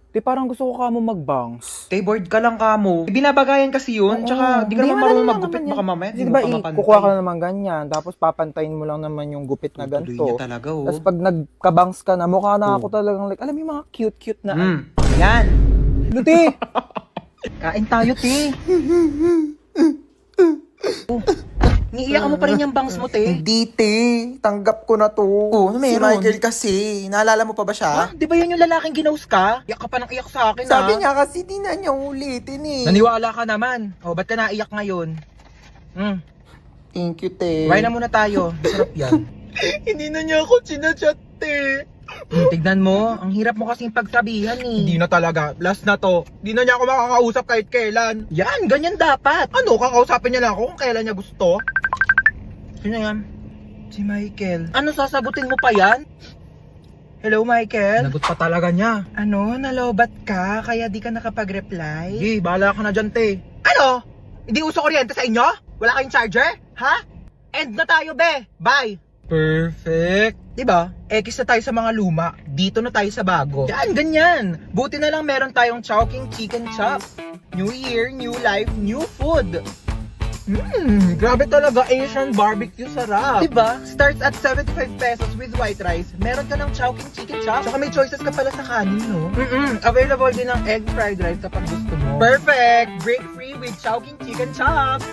Te, parang gusto ko ka mo mag-bangs. Te, bored ka lang ka mo. Binabagayan kasi yun, tsaka di ka naman marunong maggupit, baka mamaya Kasi di mo diba, pa mapantay. kukuha ka na naman ganyan, tapos papantayin mo lang naman yung gupit na Tutuloy ganito. niya talaga, oh. Tapos pag nagkabangs ka na, mukha na ako Oh. talagang like, alam mo yung mga cute-cute na. Yan. Ano, te? Kain tayo, te. Niiyak mo pa rin yung bangs mo, te. Hindi, te. Tanggap ko na to. Oh, ano Si meron? Michael kasi. Naalala mo pa ba siya? Ha? Di ba yan yung lalaking ginaus ka? Iyak ka pa ng iyak sa akin, Sabi niya kasi di na niya ulitin eh. Naniwala ka naman. O, ba't ka naiyak ngayon? Thank you, te. Kumain na muna tayo. Sarap yan. Hindi na niya ako sinachat, te. Tignan mo, ang hirap mo kasing pagsabihan eh. Hindi na talaga. Last na to. Hindi na niya ako makakausap kahit kailan. Yan, ganyan dapat. Ano, kakausapin niya lang ako kung kailan niya gusto? Sino yan? Si Michael. Ano, sasagutin mo pa yan? Hello, Michael? Nagot pa talaga niya. Ano, nalobat ka, kaya di ka nakapag-reply? Sige, bahala ka na dyan, te. Ano? Hindi uso kuryente sa inyo? Wala kayong charger? Ha? End na tayo, be! Bye! Perfect. Diba? X na tayo sa mga luma, dito na tayo sa bago. Yan, ganyan. Buti na lang meron tayong Chowking Chicken Chop. New year, new life, new food. Grabe talaga, Asian barbecue sarap. Diba? Starts at 75 pesos with white rice. Meron ka ng Chowking Chicken Chop. Tsaka may choices ka pala sa kanin, no? Available din ng egg fried rice kapag gusto mo. Perfect! Break free with Chowking Chicken Chop.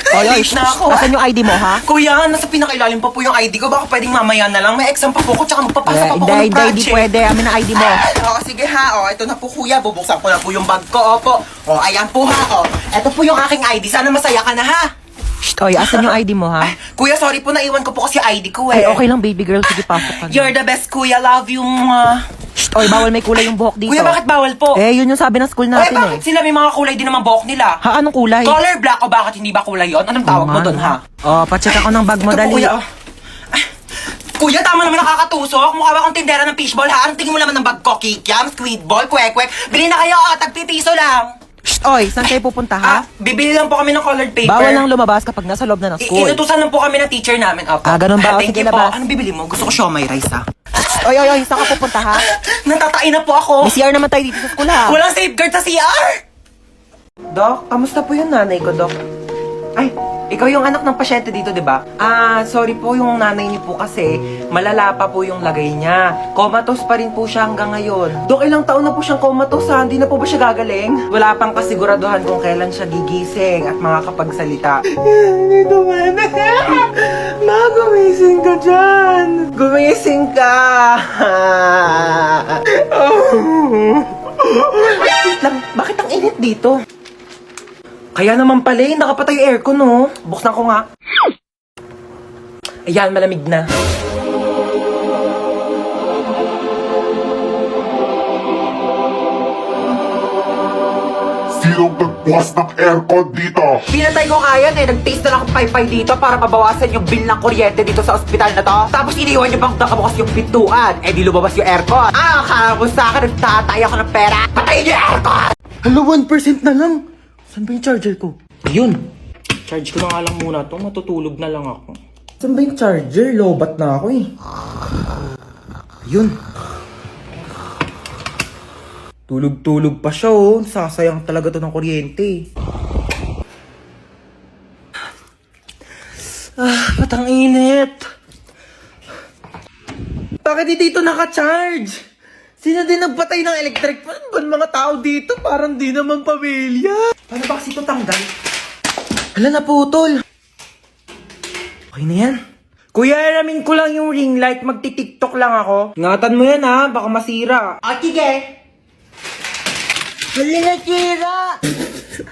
Ay, na ako. Asan yung ID mo, ha? Kuya, nasa pinakailalim pa po yung ID ko. Baka pwedeng mamaya na lang. May exam pa po ko, tsaka magpapasa pa po ko ng Hindi project. pwede. Amin ang ID mo. Oo, sige ha. O, ito na po kuya. Bubuksan ko na po yung bag ko. Opo. O, ayan po ha. O, ito po yung aking ID. Sana masaya ka na ha. Shh, oy, asan yung ID mo, ha? Kuya, sorry po. Naiwan ko po kasi ID ko Ay, eh. okay lang, baby girl. Sige, pasok ka na. You're the best, kuya. Love you. Shh, oy, bawal may kulay yung buhok dito. Kuya, bakit bawal po? Eh, yun yung sabi ng school Ay, natin, bakit sila may mga kulay din naman buhok nila? Ha, anong kulay? Color black o bakit hindi ba kulay yon? Anong tawag mo doon ha? Oh, pacheck ako ng bag mo, Ito po, dali. kuya, oh. Ay, kuya, tama naman nakakatusok. Mukha ba akong tindera ng fishball, ha? Anong tingin mo naman ng bag ko? Kikiam, squidball, kwek-kwek. Bili na kayo, tag-pipiso lang. Shh, oy, saan kayo pupunta, ha? Bibili lang po kami ng colored paper. Bawal lang lumabas kapag nasa loob na ng school. Inutusan lang po kami ng teacher namin. Opo. Ah, ganun ba? O, Thank sige, you po. labas. Anong bibili mo? Gusto ko siomay rice, ha? Oy, saan ka pupunta, ha? Natatain na po ako. May CR naman tayo dito sa school, ha? Walang safeguard sa CR. Dok, kamusta po yung nanay ko, Dok? Ay, ikaw yung anak ng pasyente dito, di ba? Ah, sorry po, yung nanay niyo po kasi malala pa po yung lagay niya. Comatose pa rin po siya hanggang ngayon. Dok, ilang taon na po siyang comatose, ha? Hindi na po ba siya gagaling? Wala pang kasiguraduhan kung kailan siya gigising at makakapagsalita. Dito, man. Ma, gumising ka dyan. Gumising ka. Wait lang, bakit ang init dito? Kaya naman pala eh, nakapatay yung aircon, no? Buksan ko nga. Ayan, malamig na. Sinong nagbukas ng aircon dito? Pinatay ko kaya eh, nag-taste na lang akong paypay dito para mabawasan yung bill ng kuryente dito sa ospital na to. Tapos iniwan niyo bang nakabukas yung pintuan? Eh di lumabas yung aircon. Ah, akala mo sa akin, nagtatay ako ng pera. Patayin niyo yung aircon! Hello, 1% na lang. Saan ba yung charger ko? Yun. Charge ko na nga lang muna to. Matutulog na lang ako. Saan ba yung charger? Lobat na ako eh. Yun. Tulog-tulog pa siya oh. Sasayang talaga to ng kuryente. Ba't ang init? Bakit di dito naka-charge? Sino din nagpatay ng electric fan? Ba mga tao dito? Parang di naman pamilya. Paano ba kasi ito tanggal? Hala, naputol. Okay na yan. Kuya, alamin ko lang yung ring light. Magti-tiktok lang ako. Ingatan mo yan ha, baka masira. Ah, sige. Hala, nasira.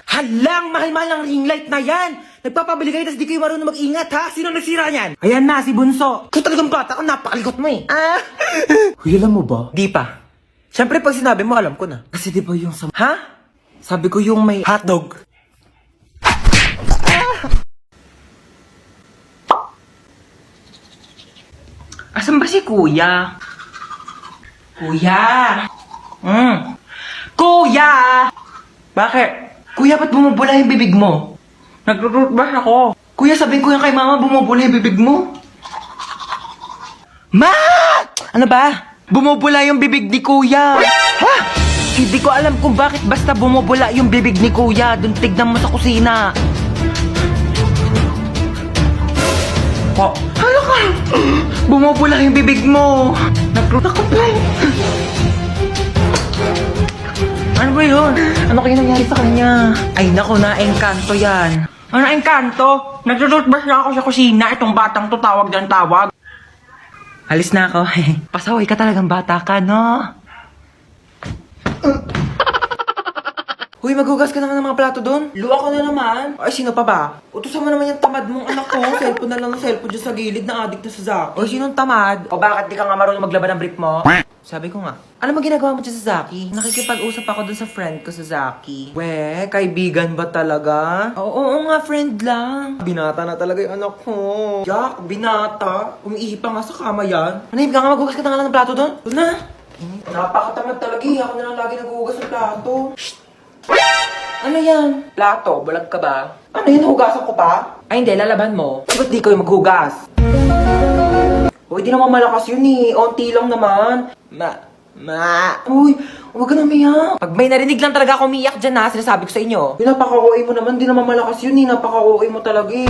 Halang, mahal-mahal ng ring light na yan. Nagpapabili kayo, tapos di kayo marunong mag-ingat ha. Sino nagsira yan? Ayan na, si Bunso. Kung talagang bata ka, napakalikot mo eh. Ah. Kuya, alam mo ba? Di pa. Siyempre, pag sinabi mo, alam ko na. Kasi di ba yung sa... Ha? Sabi ko yung may hotdog. Asan ba si Kuya? Kuya! Kuya! Bakit? Kuya, ba't bumubula yung bibig mo? Nag-rootbash ako. Kuya, sabihin ko yan kay mama, bumubula yung bibig mo. Ma! Ano ba? Bumubula yung bibig ni Kuya. Ha? Hindi ko alam kung bakit basta bumubula yung bibig ni Kuya. Doon tignan mo sa kusina. Oh, hala ka! Bumubula yung bibig mo. Naku po. Ano ba yun? Ano kaya nangyari sa kanya? Ay naku, na-engkanto yan. Ano na-engkanto? Nagtututbrush na ako sa kusina. Itong batang to tawag dyan tawag. Alis na ako. Pasaway ka talagang bata ka, no? Uy, maghugas ka naman ng mga plato doon. Luwa ko na naman. Ay, sino pa ba? Utusan mo naman yung tamad mong anak ko. Cellphone na lang ng cellphone dyan sa gilid na addict na sa Zaki. Oy, sinong tamad? O bakit di ka nga marunong maglaban ng brief mo? Sabi ko nga. Ano mo ginagawa mo dyan sa Zaki? Nakikipag-usap ako dun sa friend ko sa Zaki. We, kaibigan ba talaga? Oo nga, friend lang. Binata na talaga yung anak ko. Jack, binata. Umiihi pa nga sa kama yan. Manahimik ka nga, maghugas ka na nga lang ng plato doon. Doon na. Napakatamad talaga eh. Ako na lang lagi naghuhugas ng plato. Shh! Ano yan? Plato, bulag ka ba? Ano yun, hugasan ko pa? Ay hindi, lalaban mo. Ba't di kayo maghugas? Uy, di naman malakas yun eh. Onti lang naman. Uy, huwag ka na umiyak. Pag may narinig lang talaga ako umiyak dyan ha, sinasabi ko sa inyo. Yung napaka-OA mo naman, di naman malakas yun eh. Napaka-OA mo talaga eh.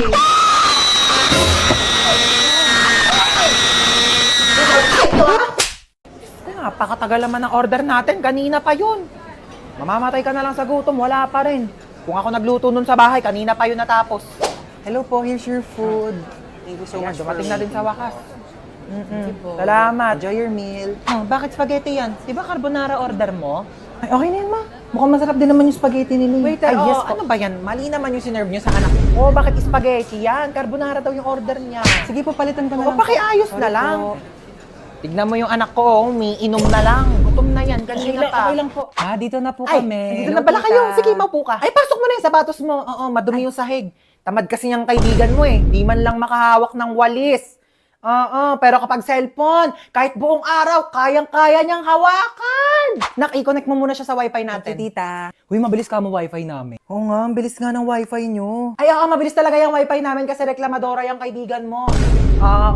Napakatagal naman ng order natin. Kanina pa yun. Mamamatay ka na lang sa gutom. Wala pa rin. Kung ako nagluto nun sa bahay, kanina pa yun natapos. Hello po, here's your food. Thank you so Ayan, much dumating for na din sa wakas. po. Salamat. Enjoy your meal. Oh, bakit spaghetti yan? Di ba carbonara order mo? Ay, okay na yun, ma. Mukhang masarap din naman yung spaghetti nila. Waiter, Ay, yes po. ano ba yan? Mali naman yung sinerve nyo sa anak ko. Oh, bakit spaghetti yan? Carbonara daw yung order niya. Sige po, palitan ko na O, lang. pakiayos na Sorry lang. po. Tignan mo yung anak ko, umiinom na lang. Gutom na yan, kanina pa. Okay lang po. Dito na po Ay, kami. dito Hello, na pala tita. kayo. Sige, maupo ka. Ay, pasok mo na yung sapatos mo. Oo, madumi yung sahig. Tamad kasi niyang kaibigan mo eh. Di man lang makahawak ng walis. Oo, pero kapag cellphone, kahit buong araw, kayang-kaya niyang hawakan. Nak, i-connect mo muna siya sa wifi natin. Tita. Uy, mabilis ka mo wifi namin. Oo nga, ang bilis nga ng wifi nyo. Ay, oo, mabilis talaga yung wifi namin kasi reklamadora yung kaibigan mo.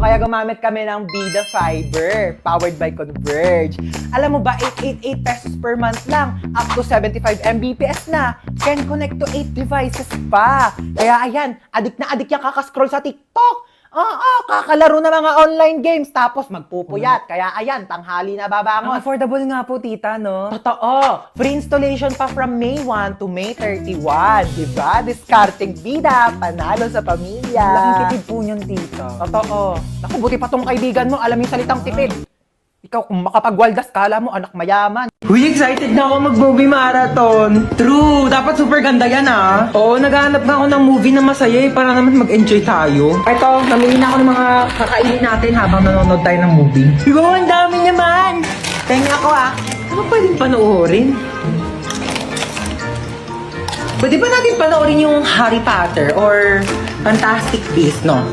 Kaya gumamit kami ng Bida Fiber, powered by Converge. Alam mo ba, 888 pesos per month lang, up to 75 Mbps na. Can connect to 8 devices pa. Kaya ayan, adik na adik yung kakascroll sa TikTok. Oo, kakalaro na mga online games, tapos magpupuyat. Kaya ayan, tanghali na Ang babangon. affordable nga po, tita, no? Totoo. Free installation pa from May 1 to May 31. Diba? Discarding bida, panalo sa pamilya. Laking tipid po yun, tita. Totoo. Naku, buti pa tong kaibigan mo, alam yung salitang tipid. Ikaw, kung makapagwaldas, kala mo anak mayaman. Uy, excited na ako mag-movie marathon. True, dapat super ganda yan ah. Oo, naghahanap nga ako ng movie na masaya eh, para naman mag-enjoy tayo. Ito, namili na ako ng mga kakainin natin habang nanonood tayo ng movie. Diba, ang dami naman! Tenga ako ah. Ano pwedeng panoorin? Pwede ba natin panoorin yung Harry Potter or Fantastic Beasts, no?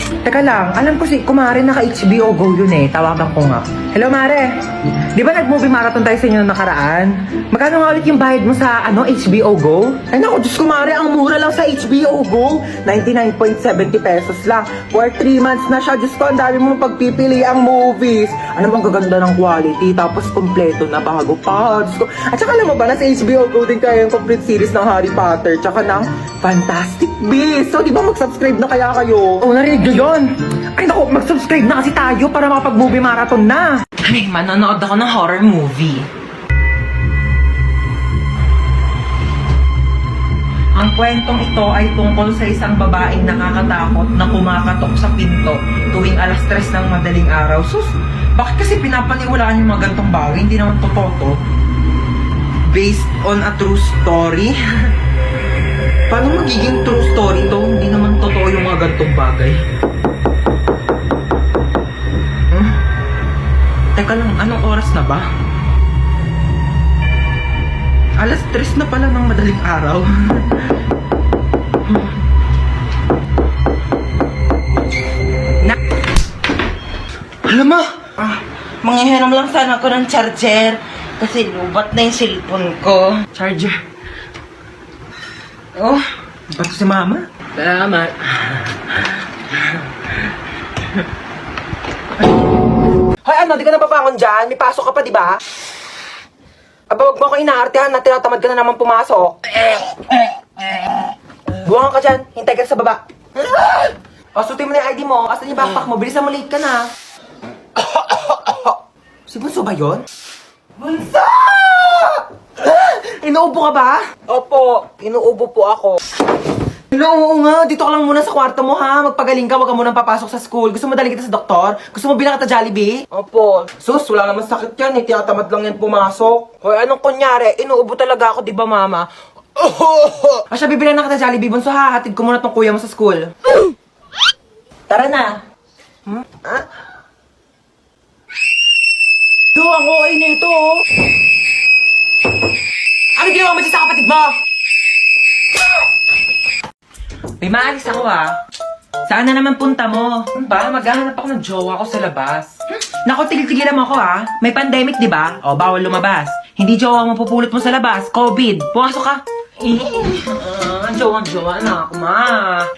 Teka lang, alam ko si Kumare naka-HBO Go yun eh. Tawagan ko nga. Hello, Mare. Di ba nag-movie marathon tayo sa inyo nung nakaraan? Magkano nga ulit yung bayad mo sa HBO Go? Ay naku, Diyos Kumare, ang mura lang sa HBO Go. 99.70 pesos lang. For 3 months na siya. Diyos ko, ang dami mong pagpipili ang movies. Ano bang gaganda ng quality? Tapos kompleto na bago pa. Diyos ko. At saka alam mo ba, nasa HBO Go din kaya yung complete series ng Harry Potter. Tsaka ng Fantastic Beasts. So, di ba mag-subscribe na kaya kayo? Oh, narinig nyo yun? Ay naku, mag-subscribe na kasi tayo para makapag-movie marathon na. Ay, manonood ako ng horror movie. Ang kwentong ito ay tungkol sa isang babaeng nakakatakot na kumakatok sa pinto tuwing alas 3 ng madaling araw. Sus, bakit kasi pinapaniwalaan yung mga gantong bagay? Hindi naman totoo to. Based on a true story? Paano magiging true story to? Hindi naman totoo yung mga gantong bagay. Teka lang, anong oras na ba? Alas 3 na pala ng madaling araw. Alam mo? Manghihiram lang sana ako ng charger kasi lubat na yung cellphone ko. Charger. Oh, ba't si mama? Salamat. Hoy, ano? Di ka na babangon dyan? May pasok ka pa, di ba? Aba, wag mo ako inaartehan na tinatamad ka na naman pumasok. Buwangan ka dyan. Hintay ka sa baba. O, sutin mo na yung ID mo. Asan yung backpack mo? Bilisan mo, late ka na. Si Bunso ba yun? Bunso! Inuubo ka ba? Opo, inuubo po ako. Oo nga, dito ka lang muna sa kwarto mo ha. Magpagaling ka, wag ka munang papasok sa school. Gusto mo dalhin kita sa doktor? Gusto mo bilang kita Jollibee? Opo. Sus, wala naman sakit yan eh. Tinatamad lang yan pumasok. Hoy, anong kunyari? Inuubo talaga ako, di ba mama? Asya, bibilang na kita Jollibee. Bunso ha, hatid ko muna tong kuya mo sa school. Tara na. Ah? Do, ang okay na ito oh. Ano ginawa mo dyan sa kapatid mo? May maalis ako ah. Saan na naman punta mo? Ba, maghahanap ako ng jowa ko sa labas. Naku, tigil-tigilan mo ako ah. May pandemic, di ba? O, bawal lumabas. Hindi jowa mo pupulot mo sa labas. COVID. Pumasok ka. Ang jowa na ako, ma.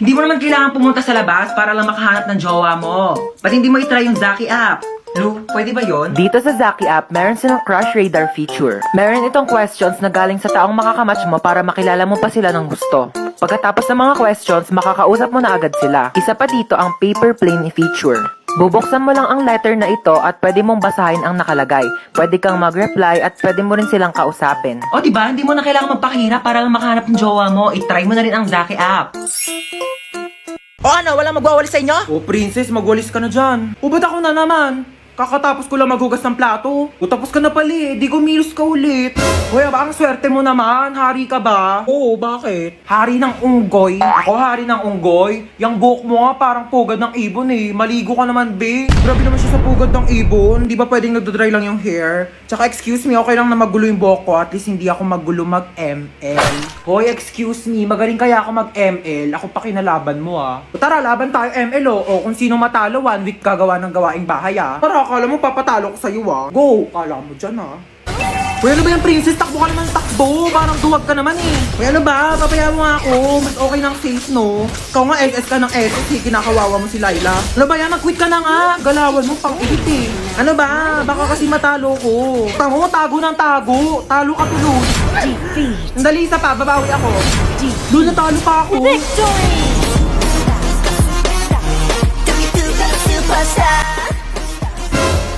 Hindi mo naman kailangan pumunta sa labas para lang makahanap ng jowa mo. Ba't hindi mo itry yung Zaki app? Lu, pwede ba yon? Dito sa Zaki app, meron silang Crush Radar feature. Meron itong questions na galing sa taong makakamatch mo para makilala mo pa sila ng gusto. Pagkatapos ng mga questions, makakausap mo na agad sila. Isa pa dito ang paper plane feature. Bubuksan mo lang ang letter na ito at pwede mong basahin ang nakalagay. Pwede kang mag-reply at pwede mo rin silang kausapin. O, diba? Hindi mo na kailangan magpakahirap para lang makahanap ng jowa mo. I-try mo na rin ang Zaki app. O ano, walang magwawalis sa inyo? O, princess, magwalis ka na dyan. O, ba't ako na naman? Kakatapos ko lang maghugas ng plato. O, tapos ka na pala eh. Di kumilos ka ulit. Hoy, ba, ang swerte mo naman. Hari ka ba? Oo, bakit? Hari ng unggoy. Ako hari ng unggoy. Yang buhok mo nga parang pugad ng ibon eh. Maligo ka naman, be. Grabe naman siya sa pugad ng ibon. Di ba pwedeng nagdodry lang yung hair? Tsaka excuse me, okay lang na magulo yung buhok ko. At least hindi ako magulo mag-ML. Hoy, excuse me. Magaling kaya ako mag-ML. Ako pa kinalaban mo ah. O, tara, laban tayo ML oh. O kung sino matalo, 1 week gagawa ng gawaing bahay ah. Tara, akala mo papatalo ko sa'yo ah. Go! Kala mo dyan ah. Uy, ano ba yung princess? Takbo ka naman takbo. Parang duwag ka naman eh. Uy, ano ba? Papayaan mo nga ako. Mas okay ng safe, no? Ikaw nga SS ka ng SS eh. Kinakawawa mo si Laila. Ano ba yan? Mag-quit ka na nga. Galawan mo pang ihit eh. Ano ba? Baka kasi matalo ko. Tango, tago ng tago. Talo ka tuloy. Sandali, isa pa. Babawi ako. Doon natalo pa ako.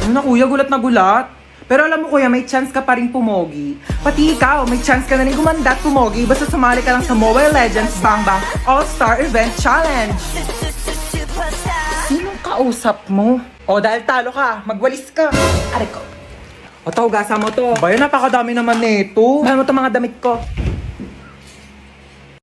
Ano na kuya? Gulat na gulat. Pero alam mo kuya, may chance ka pa rin pumogi. Pati ikaw, may chance ka na rin gumanda at pumogi basta sumali ka lang sa Mobile Legends Bang Bang All-Star Event Challenge. Sinong kausap mo? O dahil talo ka, magwalis ka. Aray ko. O tawgasan mo to. Bayan, napakadami naman nito. Bayan mo to mga damit ko.